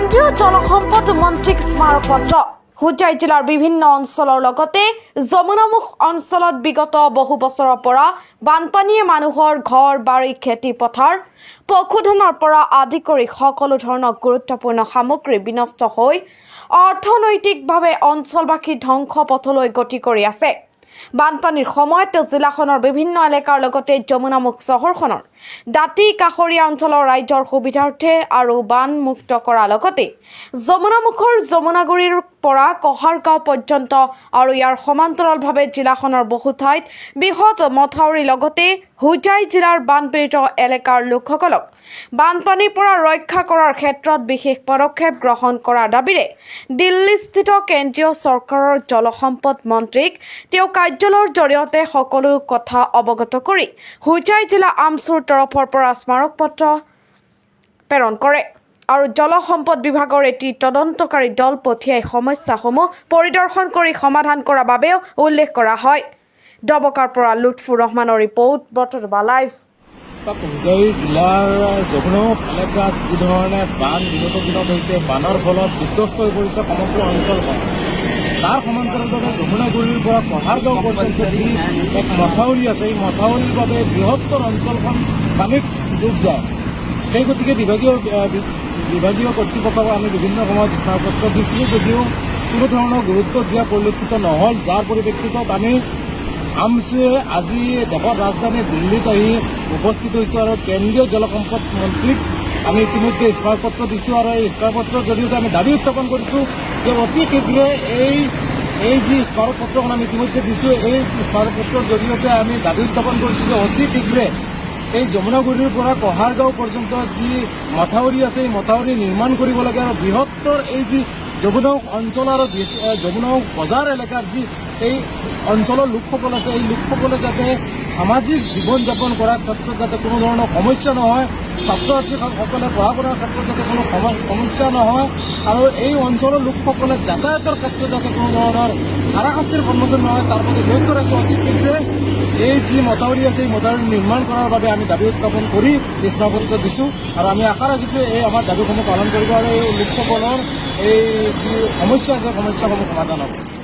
কেন্দ্ৰীয় জলসম্পদ মন্ত্ৰীক স্মাৰকপত্ৰ হোজাই জিলাৰ বিভিন্ন অঞ্চলৰ লগতে যমুনামুখ অঞ্চলত বিগত বহু বছৰৰ পৰা বানপানীয়ে মানুহৰ ঘৰ বাৰী খেতি পথাৰ পশুধনৰ পৰা আদি কৰি সকলো ধৰণৰ গুৰুত্বপূৰ্ণ সামগ্ৰী বিনষ্ট হৈ অৰ্থনৈতিকভাৱে অঞ্চলবাসী ধ্বংস পথলৈ গতি কৰি আছে। বানপানীৰ সময়ত জিলাখনৰ বিভিন্ন এলেকাৰ লগতে যমুনামুখ চহৰখনৰ দাঁতি কাষৰীয়া অঞ্চলৰ ৰাইজৰ সুবিধাৰ্থে আৰু বান মুক্ত কৰাৰ লগতে যমুনামুখৰ যমুনাগুৰিৰ পৰা কহাৰগাঁও পৰ্যন্ত আৰু ইয়াৰ সমান্তৰালভাৱে জিলাখনৰ বহু ঠাইত বৃহৎ মথাউৰি লগতে হোজাই জিলাৰ বানপীড়িত এলেকাৰ লোকসকলক বানপানীৰ পৰা ৰক্ষা কৰাৰ ক্ষেত্ৰত বিশেষ পদক্ষেপ গ্ৰহণ কৰাৰ দাবীৰে দিল্লীস্থিত কেন্দ্ৰীয় চৰকাৰৰ জলসম্পদ মন্ত্ৰীক তেওঁ কাৰ্যালয়ৰ জৰিয়তে সকলো কথা অৱগত কৰি হোজাই জিলা আমচুৰ তৰফৰ পৰা স্মাৰকপত্ৰ প্ৰেৰণ কৰে আৰু জলসম্পদ বিভাগৰ এটি তদন্তকাৰী দল পঠিয়াই সমস্যাসমূহ পৰিদৰ্শন কৰি সমাধান কৰাৰ বাবেও উল্লেখ কৰা হয়। ডবকাৰ পৰা লুৎফুৰ ৰহমানৰ ৰিপৰ্ট বতৰৰ লাইভ। হোজাই জিলাৰ যমুনামুখ এলেকাত যি ধৰণে বান বিগত দিনত হৈছে, বানৰ ফলত বিধ্বস্ত হৈ পৰিছে সমগ্ৰ অঞ্চলখন। তাৰ সমান্তৰালভাৱে যমুনাগুৰিৰ পৰা কহাৰগাঁও পৰ্যন্ত যি এক মথাউৰি আছে, এই মথাউৰিৰ বাবে বৃহত্তৰ অঞ্চলখন পানীত ডুব যায়। সেই গতিকে বিভাগীয় কৰ্তৃপক্ষক আমি বিভিন্ন সময়ত স্মাৰকপত্ৰ দিছিলোঁ, যদিও কোনো ধৰণৰ গুৰুত্ব দিয়া পৰিলক্ষিত নহ'ল, যাৰ পৰিপ্ৰেক্ষিতত আমি আমচুৱে আজি দেশৰ ৰাজধানী দিল্লীত আহি উপস্থিত হৈছোঁ আৰু কেন্দ্ৰীয় জলসম্পদ মন্ত্ৰীক আমি ইতিমধ্যে স্মাৰকপত্ৰ দিছোঁ আৰু এই স্মাৰকপত্ৰৰ জৰিয়তে আমি দাবী উত্থাপন কৰিছোঁ যে অতি শীঘ্ৰে এই যি স্মাৰকপত্ৰখন আমি ইতিমধ্যে দিছোঁ, এই স্মাৰকপত্ৰৰ জৰিয়তে আমি দাবী উত্থাপন কৰিছোঁ যে অতি শীঘ্ৰে এই যমুনাগুৰিৰ পৰা কহাৰগাঁও পৰ্যন্ত যি মথাউৰি আছে, এই মথাউৰি নিৰ্মাণ কৰিব লাগে আৰু বৃহত্তৰ এই যি যমুনামুখ অঞ্চল আৰু যমুনামুখ বজাৰ এলেকাৰ যি এই অঞ্চলৰ লোকসকল আছে, এই লোকসকলে যাতে সামাজিক জীৱন যাপন কৰাৰ ক্ষেত্ৰত যাতে কোনো ধৰণৰ সমস্যা নহয়, ছাত্ৰ ছাত্ৰীসকলে পঢ়া শুনাৰ ক্ষেত্ৰত যাতে কোনো সমস্যা নহয় আৰু এই অঞ্চলৰ লোকসকলে যাতায়াতৰ ক্ষেত্ৰত যাতে কোনো ধৰণৰ হাৰাশাস্তিৰ সন্মুখীন নহয়, তাৰ প্ৰতি লক্ষ্য ৰাখি অতি শীঘ্ৰে এই যি মথাউৰি আছে, এই মথাউৰি নিৰ্মাণ কৰাৰ বাবে আমি দাবী উত্থাপন কৰি স্মাৰকপত্ৰ দিছোঁ আৰু আমি আশা ৰাখিছোঁ এই আমাৰ দাবীসমূহ পালন কৰিব আৰু এই লোকসকলৰ এই যি সমস্যা আছে, সমস্যাসমূহ সমাধান হ'ব।